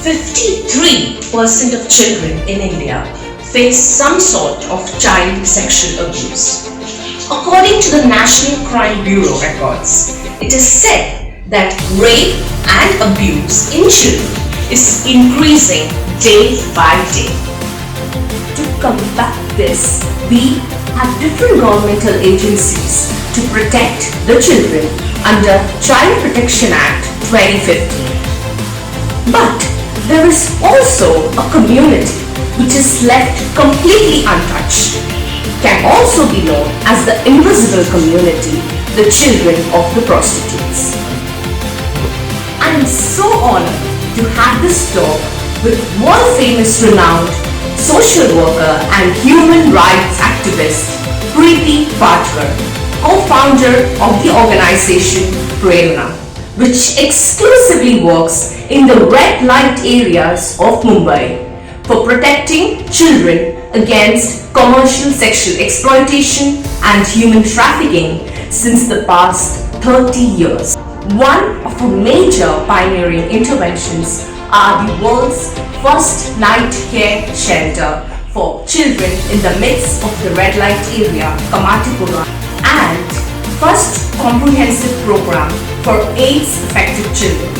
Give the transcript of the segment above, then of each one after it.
53% of children in India face some sort of child sexual abuse. According to the National Crime Bureau records, it is said that rape and abuse in children is increasing day by day. To combat this, we have different governmental agencies to protect the children under Child Protection Act 2015. But there is also a community which is left completely untouched. Can also be known as the invisible community, the children of the prostitutes. I am so honored to have this talk with world-famous renowned social worker and human rights activist Priti Patkar, co-founder of the organization Prerna, which exclusively works in the red light areas of Mumbai for protecting children against commercial sexual exploitation and human trafficking since the past 30 years. One of her major pioneering interventions are the world's first night care shelter for children in the midst of the red light area, Kamatipura, and first comprehensive program for AIDS-affected children.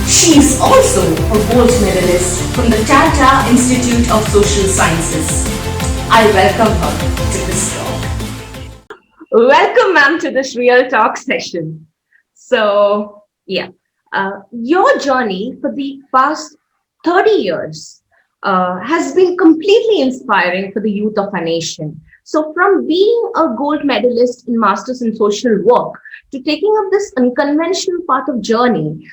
She is also a gold medalist from the Tata Institute of Social Sciences. I welcome her to this talk. Welcome, ma'am, to this Real Talk session. So, your journey for the past 30 years has been completely inspiring for the youth of our nation. So from being a gold medalist in Masters in Social Work to taking up this unconventional path of journey,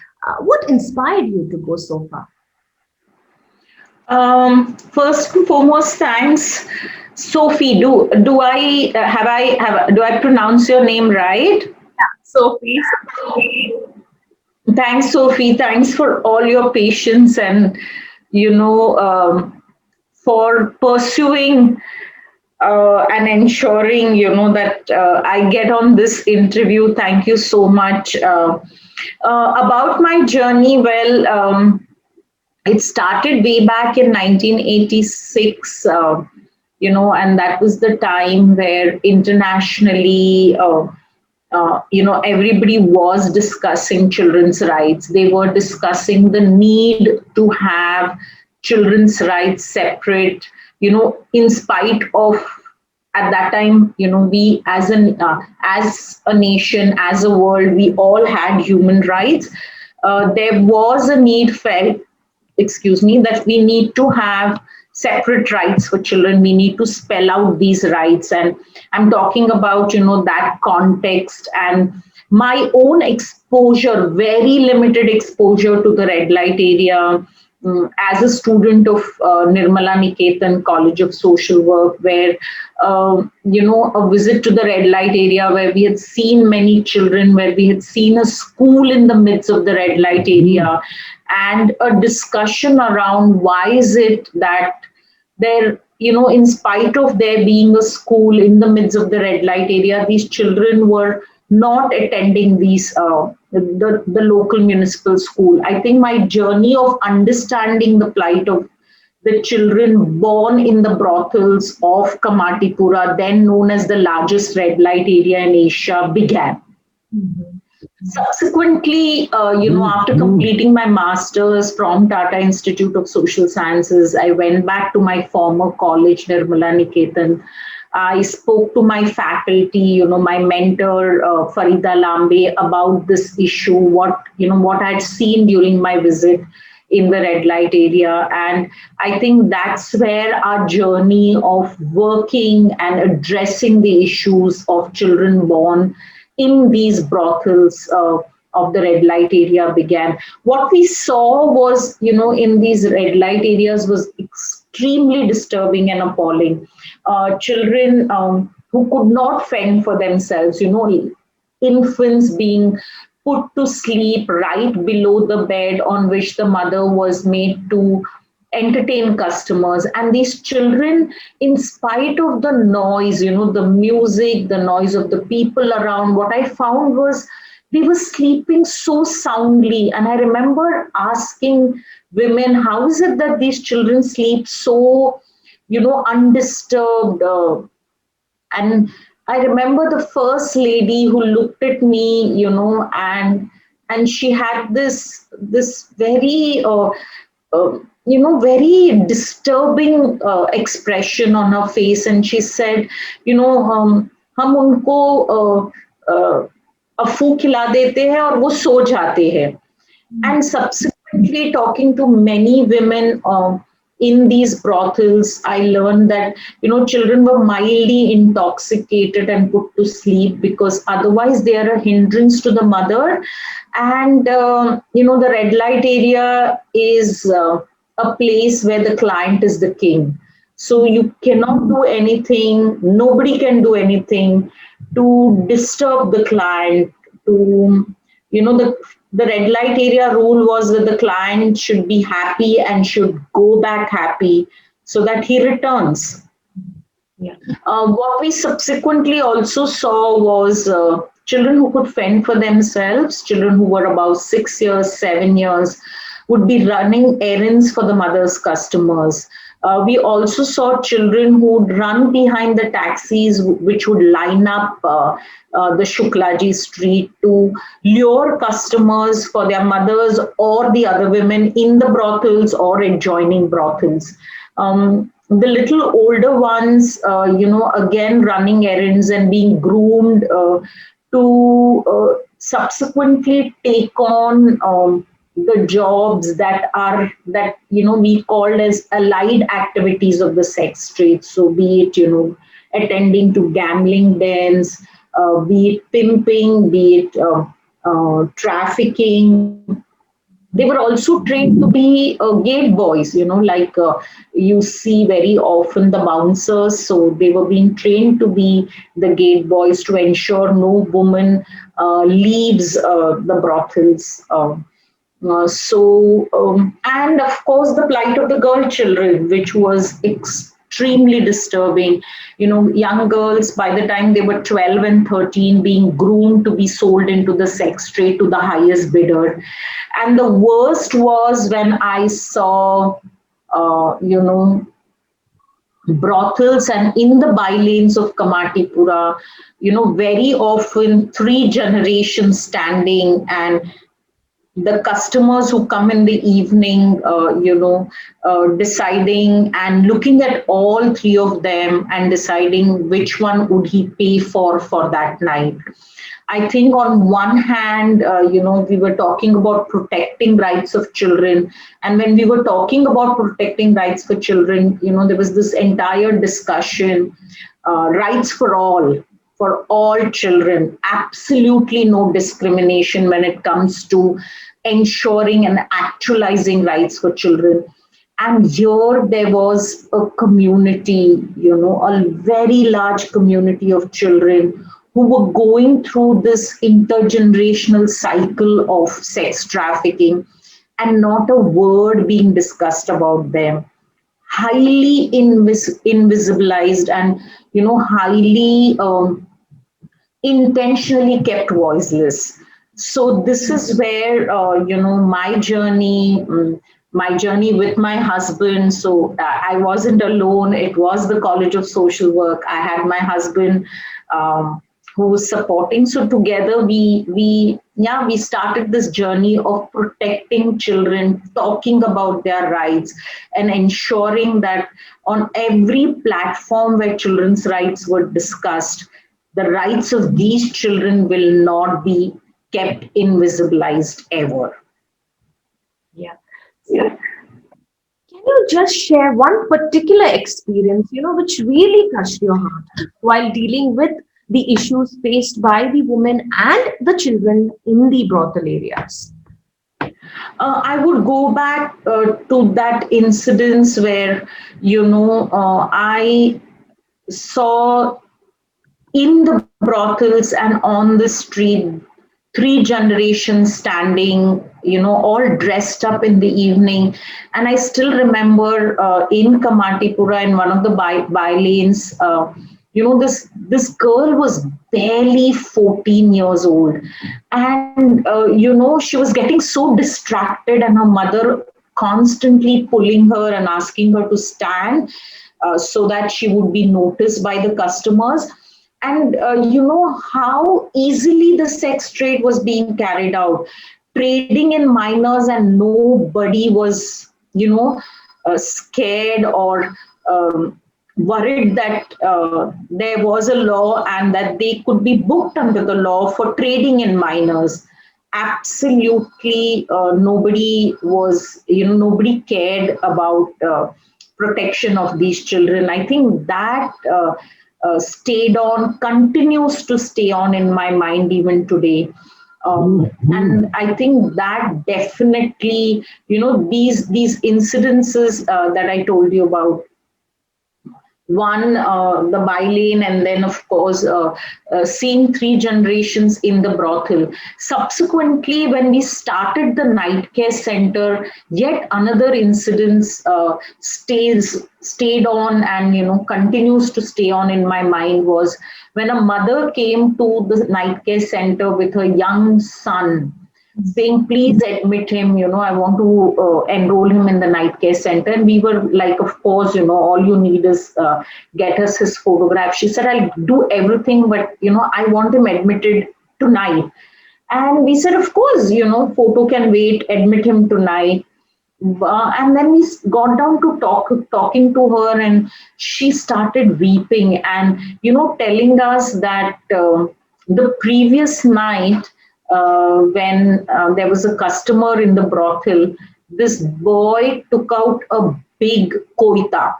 what inspired you to go so far? First and foremost, thanks, Sophie. Do I pronounce your name right? Yeah, Sophie. Thanks, Sophie. Thanks for all your patience and for pursuing and ensuring that I get on this interview. Thank you so much. About my journey, well, it started way back in 1986, and that was the time where internationally, everybody was discussing children's rights. They were discussing the need to have children's rights separate, in spite of, at that time, we as a nation, as a world, we all had human rights. There was a need felt, that we need to have separate rights for children. We need to spell out these rights. And I'm talking about, that context and my own exposure, very limited exposure to the red light area. As a student of Nirmala Niketan College of Social Work, where, a visit to the red light area where we had seen many children, where we had seen a school in the midst of the red light area, and a discussion around why is it that there, in spite of there being a school in the midst of the red light area, these children were not attending these the local municipal school. I think my journey of understanding the plight of the children born in the brothels of Kamatipura, then known as the largest red light area in Asia, began. Mm-hmm. Subsequently, after completing my master's from Tata Institute of Social Sciences, I went back to my former college, Nirmala Niketan. I spoke to my faculty, my mentor, Farida Lambe, about this issue, what I'd seen during my visit in the red light area. And I think that's where our journey of working and addressing the issues of children born in these brothels of the red light area began. What we saw was, in these red light areas was extremely disturbing and appalling. Children who could not fend for themselves, infants being put to sleep right below the bed on which the mother was made to entertain customers. And these children, in spite of the noise, the music, the noise of the people around, what I found was, They were sleeping so soundly. And I remember asking women, how is it that these children sleep so, undisturbed? And I remember the first lady who looked at me, and she had this very very disturbing expression on her face, and she said, हम उनको अफू खिला देते हैं और वो सो जाते हैं. And subsequently, talking to many women in these brothels, I learned that children were mildly intoxicated and put to sleep because otherwise they are a hindrance to the mother. And the red light area is a place where the client is the king. So you cannot do anything. Nobody can do anything to disturb the client. To the red light area rule was that the client should be happy and should go back happy so that he returns. Yeah. What we subsequently also saw was children who could fend for themselves, children who were about 6 years, 7 years, would be running errands for the mother's customers. We also saw children who would run behind the taxis, which would line up the Shuklaji street to lure customers for their mothers or the other women in the brothels or adjoining brothels. The little older ones, again running errands and being groomed to subsequently take on the jobs that we called as allied activities of the sex trade. So be it attending to gambling dens, be it pimping, be it trafficking. They were also trained to be gate boys, like you see very often the bouncers. So they were being trained to be the gate boys to ensure no woman leaves the brothels. And of course, the plight of the girl children, which was extremely disturbing. Young girls, by the time they were 12 and 13, being groomed to be sold into the sex trade to the highest bidder. And the worst was when I saw, brothels and in the bylanes of Kamatipura, very often 3 generations standing, and the customers who come in the evening, deciding and looking at all 3 of them and deciding which one would he pay for that night. I think on one hand, we were talking about protecting rights of children. And when we were talking about protecting rights for children, there was this entire discussion, rights for all children, absolutely no discrimination when it comes to ensuring and actualizing rights for children. And here there was a community, a very large community of children who were going through this intergenerational cycle of sex trafficking, and not a word being discussed about them. Highly invisibilized and, highly intentionally kept voiceless. So this is where my journey with my husband. So I wasn't alone. It was the College of Social Work. I had my husband who was supporting. So together we started this journey of protecting children, talking about their rights, and ensuring that on every platform where children's rights were discussed, the rights of these children will not be kept invisibilized ever. Yeah. Can you just share one particular experience, which really touched your heart while dealing with the issues faced by the women and the children in the brothel areas? I would go back to that incidence where, I saw in the brothels and on the street 3 generations standing, all dressed up in the evening. And I still remember in Kamatipura, in one of the by lanes, this girl was barely 14 years old, and she was getting so distracted, and her mother constantly pulling her and asking her to stand so that she would be noticed by the customers. And you know how easily the sex trade was being carried out, trading in minors, and nobody was, scared or worried that there was a law and that they could be booked under the law for trading in minors. Absolutely, nobody cared about protection of these children. I think that stayed on, continues to stay on in my mind even today. And I think that definitely, these incidences that I told you about, one, the bylane, and then of course seeing three generations in the brothel. Subsequently, when we started the night care center, yet another incident stayed on, and continues to stay on in my mind, was when a mother came to the night care center with her young son, saying, please admit him, I want to enroll him in the night care center. And we were like, of course, all you need is get us his photograph. She said, I'll do everything, but, I want him admitted tonight. And we said, of course, photo can wait, admit him tonight. And then we got down to talking to her, and she started weeping and, telling us that the previous night, when there was a customer in the brothel, this boy took out a big koita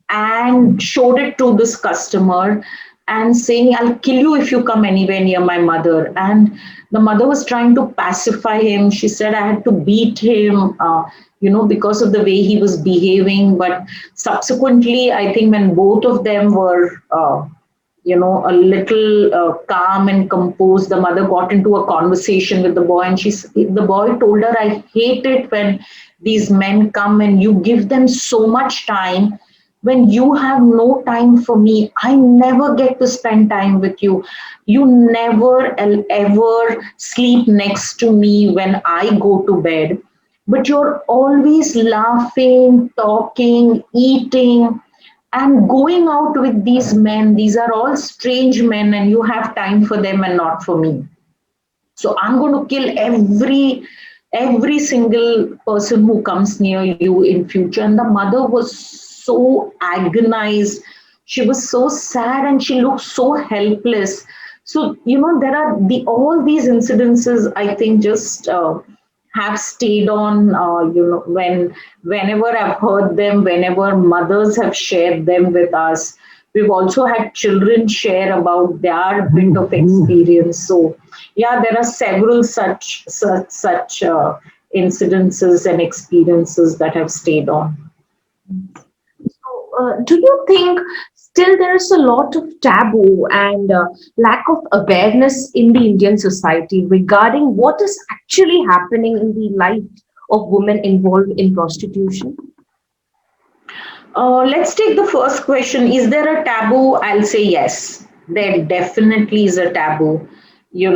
and showed it to this customer and saying, I'll kill you if you come anywhere near my mother. And the mother was trying to pacify him. She said, I had to beat him, because of the way he was behaving. But subsequently, I think when both of them were, a little calm and composed, the mother got into a conversation with the boy, and the boy told her, I hate it when these men come and you give them so much time when you have no time for me. I never get to spend time with you. You never ever sleep next to me when I go to bed, but you're always laughing, talking, eating, and going out with these men. These are all strange men, and you have time for them and not for me. So I'm going to kill every single person who comes near you in future. And the mother was so agonized. She was so sad, and she looked so helpless. So there are all these incidences, I think, just have stayed on. Whenever I've heard them, whenever mothers have shared them with us, we've also had children share about their bit of experience. So yeah, there are several such incidences and experiences that have stayed on. Do you think still there is a lot of taboo and lack of awareness in the Indian society regarding what is actually happening in the life of women involved in prostitution? Let's take the first question. Is there a taboo? I'll say yes. There definitely is a taboo. We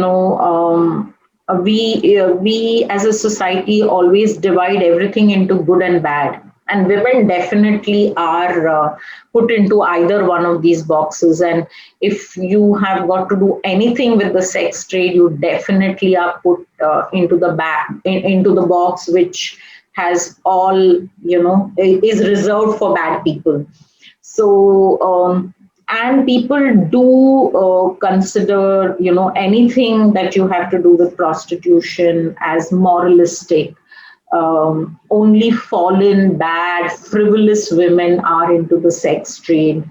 as a society always divide everything into good and bad, and women definitely are put into either one of these boxes. And if you have got to do anything with the sex trade, you definitely are put into the box which has all, is reserved for bad people. So and people do consider, anything that you have to do with prostitution as moralistic. Only fallen, bad, frivolous women are into the sex trade.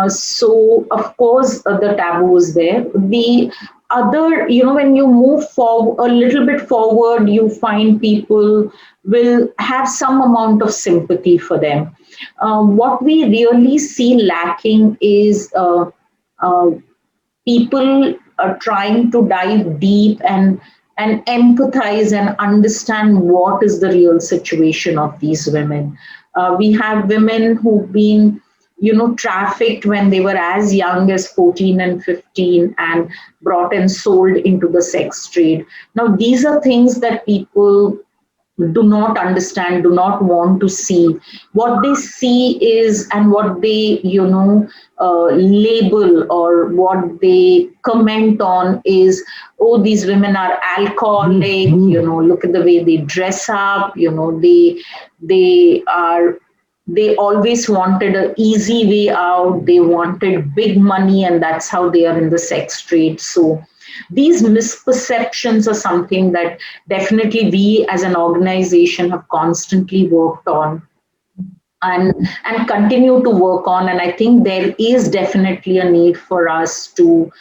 So, of course, the taboo is there. The other, when you move forward, a little bit forward, you find people will have some amount of sympathy for them. What we really see lacking is people are trying to dive deep and empathize and understand what is the real situation of these women. We have women who've been, trafficked when they were as young as 14 and 15 and brought and sold into the sex trade. Now, these are things that people do not understand, do not want to see. What they see is, and what they, label or what they comment on is, oh, these women are alcoholic, look at the way they dress up, they are, they always wanted an easy way out, they wanted big money, and that's how they are in the sex trade. So these misperceptions are something that definitely we as an organization have constantly worked on, and continue to work on. And I think there is definitely a need for us to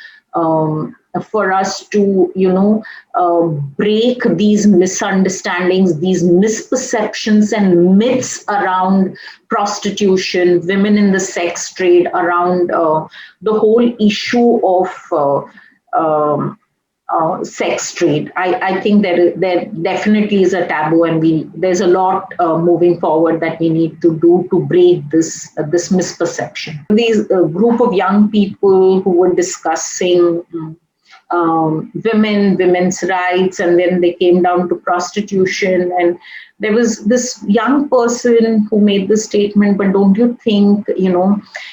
break these misunderstandings, these misperceptions and myths around prostitution, women in the sex trade, around the whole issue of sex trade. I think there definitely is a taboo, and there's a lot moving forward that we need to do to break this misperception. These group of young people who were discussing women's rights, and then they came down to prostitution, and there was this young person who made the statement, but don't you think,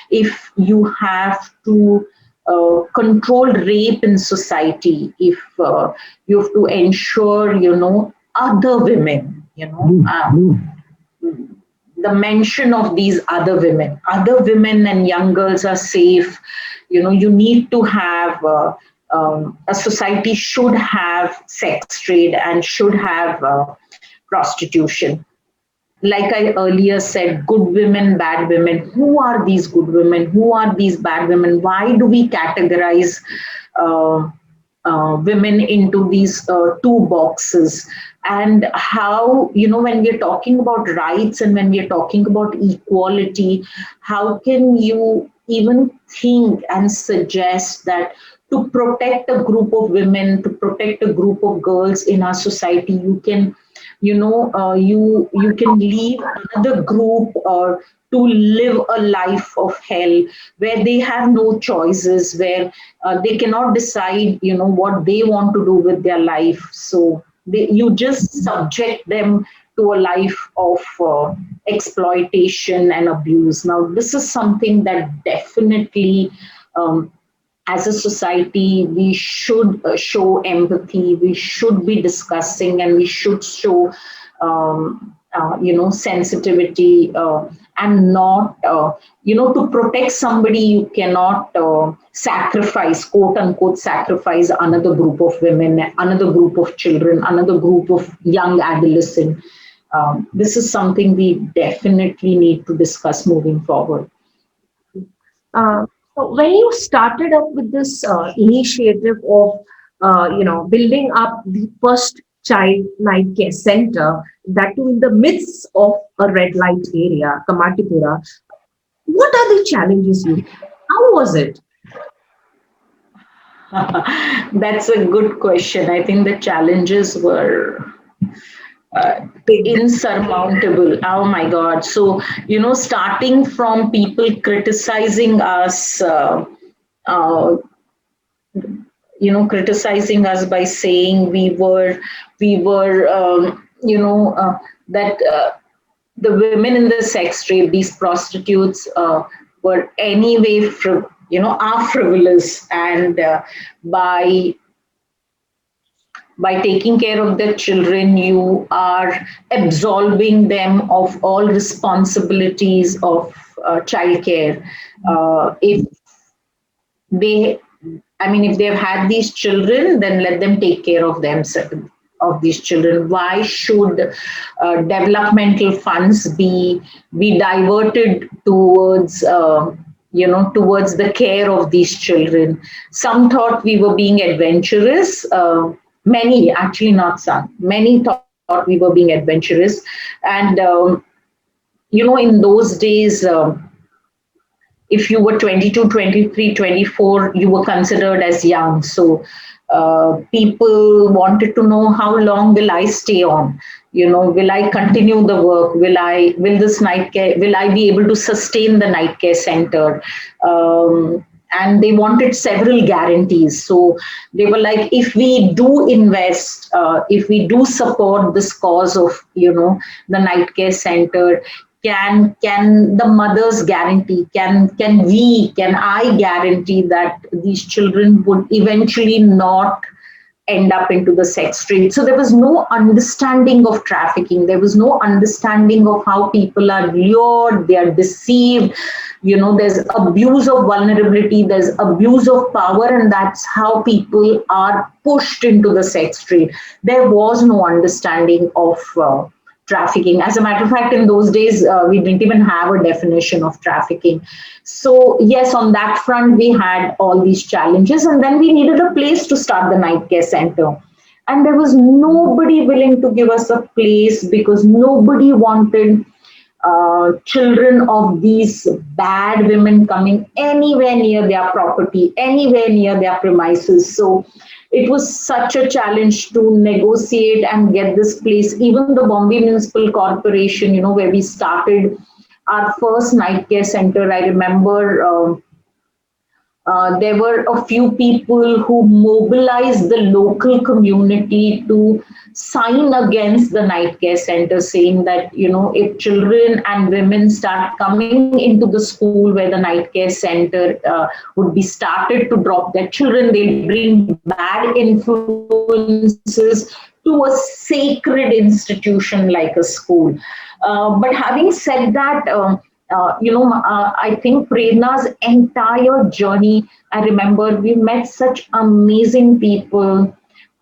if you have to control rape in society, if you have to ensure, other women, the mention of these other women and young girls are safe, you need to have a society should have sex trade and should have prostitution. Like I earlier said, good women, bad women. Who are these good women? Who are these bad women? Why do we categorize women into these two boxes? And how, when we're talking about rights and when we're talking about equality, how can you even think and suggest that to protect a group of women, to protect a group of girls in our society, you can you can leave another group or to live a life of hell, where they have no choices, where they cannot decide what they want to do with their life. So you just subject them to a life of exploitation and abuse. Now, this is something that definitely, as a society, we should show empathy, we should be discussing, and we should show, sensitivity, and not, to protect somebody, you cannot sacrifice, quote unquote, sacrifice another group of women, another group of children, another group of young adolescents. This is something we definitely need to discuss moving forward. So when you started up with this initiative of, building up the first child night care center, that too in the midst of a red light area, Kamatipura, what are the challenges you? How was it? That's a good question. I think the challenges were insurmountable. Oh my God. So, starting from people criticizing us, criticizing us by saying that the women in the sex trade, these prostitutes, were anyway, are frivolous, and by taking care of the children, you are absolving them of all responsibilities of childcare. If they, if they've had these children, then let them take care of themselves, of these children. Why should developmental funds be diverted towards towards the care of these children? Some thought we were being adventurous. Many, actually not some, many thought we were being adventurous. And, in those days, if you were 22, 23, 24, you were considered as young. So People wanted to know how long will I stay on. Will I continue the work? Will I be able to sustain the night care center? And they wanted several guarantees. So they were like, if we do invest, if we do support this cause of, the night care center, can the mothers guarantee, can I guarantee that these children would eventually not end up into the sex trade? So there was no understanding of trafficking. There was no understanding of how people are lured, they are deceived. There's abuse of vulnerability, there's abuse of power, and that's how people are pushed into the sex trade. There was no understanding of trafficking. As a matter of fact, in those days, we didn't even have a definition of trafficking. So, yes, on that front, we had all these challenges, and then we needed a place to start the night care center. And there was nobody willing to give us a place because nobody wanted children of these bad women coming anywhere near their property, anywhere near their premises. So it was such a challenge to negotiate and get this place. Even the Bombay Municipal Corporation, where we started our first night care center, I remember there were a few people who mobilized the local community to sign against the night care center, saying that, if children and women start coming into the school where the night care center would be started to drop their children, they'll bring bad influences to a sacred institution like a school. But having said that, I think Prerna's entire journey, I remember we met such amazing people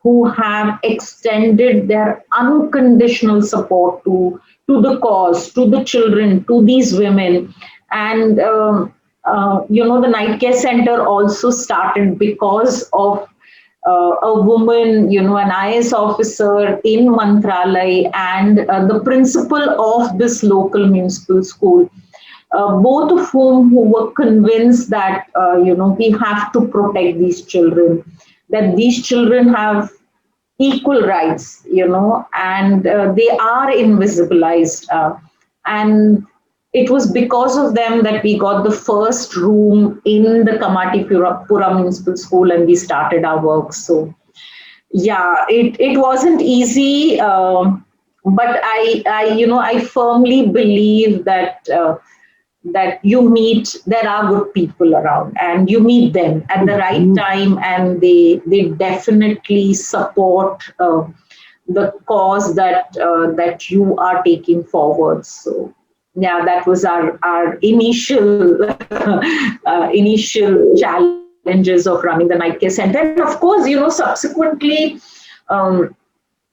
who have extended their unconditional support to the cause, to the children, to these women. And, the night care center also started because of a woman, an IS officer in Mantralay and the principal of this local municipal school. Both of whom who were convinced that, we have to protect these children, that these children have equal rights, and they are invisibilized. And it was because of them that we got the first room in the Kamatipura Municipal School and we started our work. So, yeah, it wasn't easy, but I firmly believe that that there are good people around and you meet them at the right time, and they definitely support the cause that you are taking forward. So yeah, that was our initial initial challenges of running the night care center. And of course, subsequently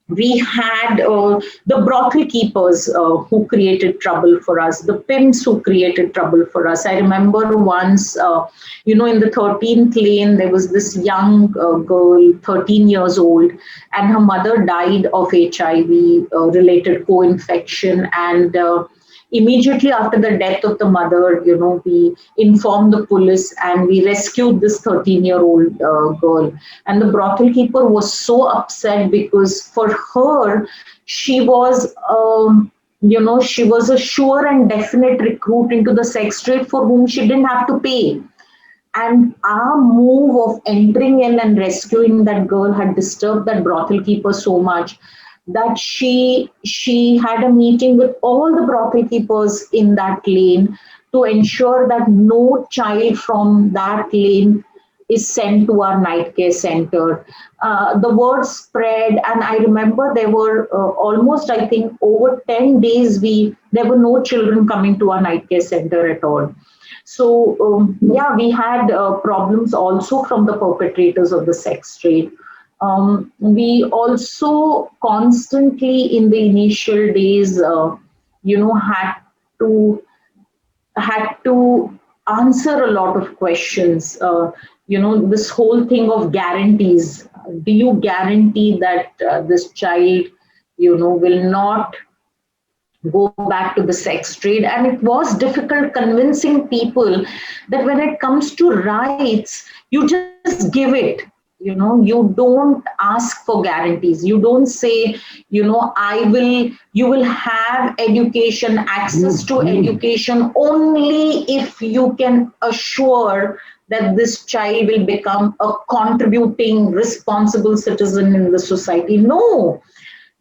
we had the brothel keepers who created trouble for us, the pimps who created trouble for us. I remember once, in the 13th lane, there was this young girl, 13 years old, and her mother died of HIV-related co-infection. And immediately after the death of the mother, we informed the police and we rescued this 13-year-old girl. And the brothel keeper was so upset because for her, she was, she was a sure and definite recruit into the sex trade for whom she didn't have to pay. And our move of entering in and rescuing that girl had disturbed that brothel keeper so much that she had a meeting with all the brothel keepers in that lane to ensure that no child from that lane is sent to our night care center. The word spread, and I remember there were almost, I think, over 10 days, there were no children coming to our night care center at all. So, we had problems also from the perpetrators of the sex trade. We also constantly in the initial days, had to answer a lot of questions. This whole thing of guarantees. Do you guarantee that this child, will not go back to the sex trade? And it was difficult convincing people that when it comes to rights, you just give it. You don't ask for guarantees. You don't say, you will have education, access to education only if you can assure that this child will become a contributing, responsible citizen in the society. No,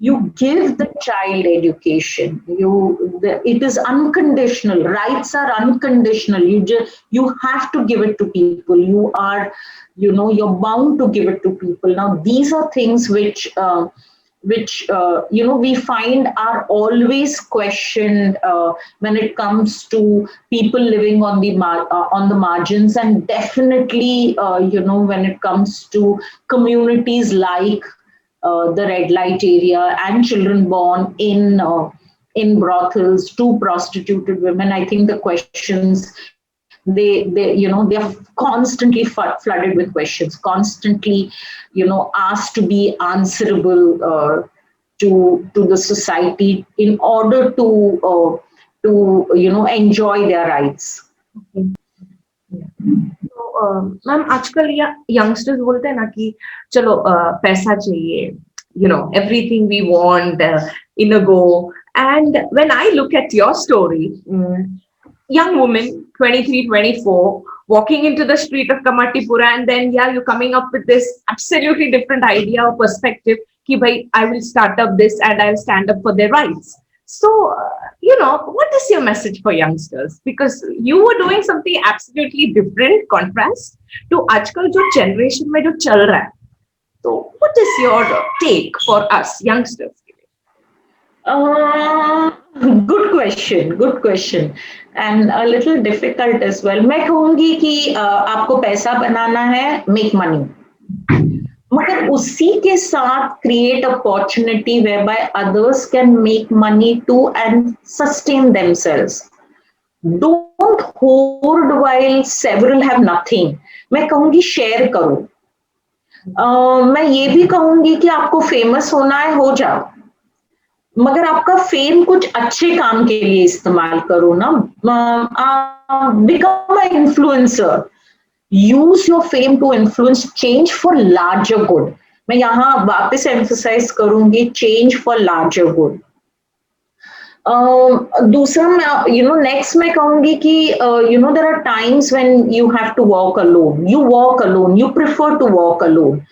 you give the child education. It is unconditional. Rights are unconditional. You have to give it to people. You're bound to give it to people. Now these are things which we find are always questioned when it comes to people living on the margins, and definitely when it comes to communities like the red light area and children born in brothels to prostituted women. I think the questions, they are constantly flooded with questions, constantly asked to be answerable to the society in order to enjoy their rights. Ma'am आजकल youngsters बोलते हैं ना कि चलो पैसा चाहिए, everything we want in a go. And when I look at your story, young woman 23, 24 walking into the street of Kamatipura, and then you're coming up with this absolutely different idea or perspective ki bhai I will start up this and I'll stand up for their rights. So what is your message for youngsters? Because you were doing something absolutely different, contrast to आजकल जो generation में जो चल रहा है. So what is your take for us youngsters? Good question, and a little difficult as well. मैं कहूँगी कि आपको पैसा बनाना है, make money. मगर उसी के साथ create opportunity whereby others can make money too and sustain themselves. Don't hoard while several have nothing. मैं कहूँगी share करो. मैं ये भी कहूँगी कि आपको famous होना है, हो जाओ, मगर आपका फेम कुछ अच्छे काम के लिए इस्तेमाल करो ना. Become an influencer. Use your fame to influence change for larger good. मैं यहाँ वापस emphasize करूंगी, change for larger good. दूसरा मैं next मैं कहूंगी कि there are times when you have to walk alone. You walk alone. You prefer to walk alone.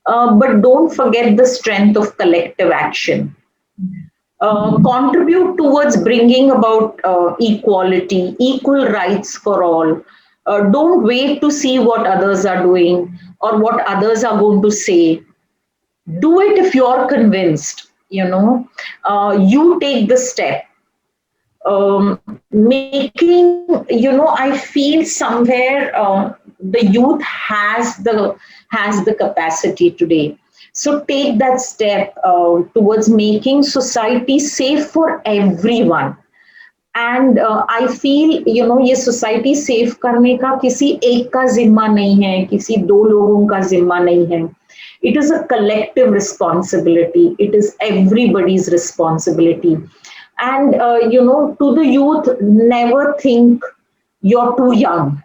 But don't forget the strength of collective action. Contribute towards bringing about equality, equal rights for all. Don't wait to see what others are doing or what others are going to say. Do it if you're convinced. You take the step. I feel somewhere the youth has the capacity today. So take that step towards making society safe for everyone. And I feel ये society safe करने का किसी एक का जिम्मा नहीं है, किसी दो लोगों का जिम्मा नहीं है. It is a collective responsibility. It is everybody's responsibility. And to the youth, never think you're too young.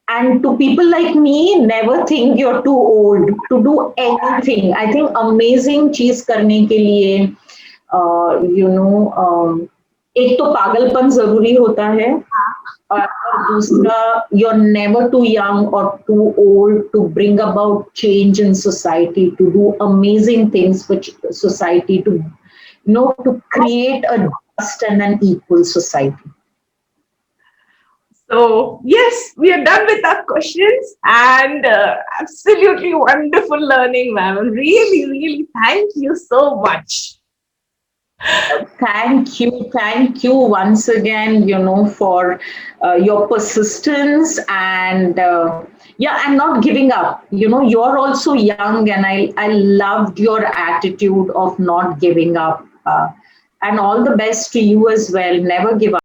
And to people like me, never think you're too old to do anything. I think amazing चीज करने के लिए एक तो पागलपन जरूरी होता है, और दूसरा you're never too young or too old to bring about change in society, to do amazing things for society, to create a just and an equal society. So yes, we are done with our questions, and absolutely wonderful learning, ma'am. Really, really, thank you so much. Thank you once again, for your persistence and and not giving up. You're also young, and I loved your attitude of not giving up. And all the best to you as well. Never give up.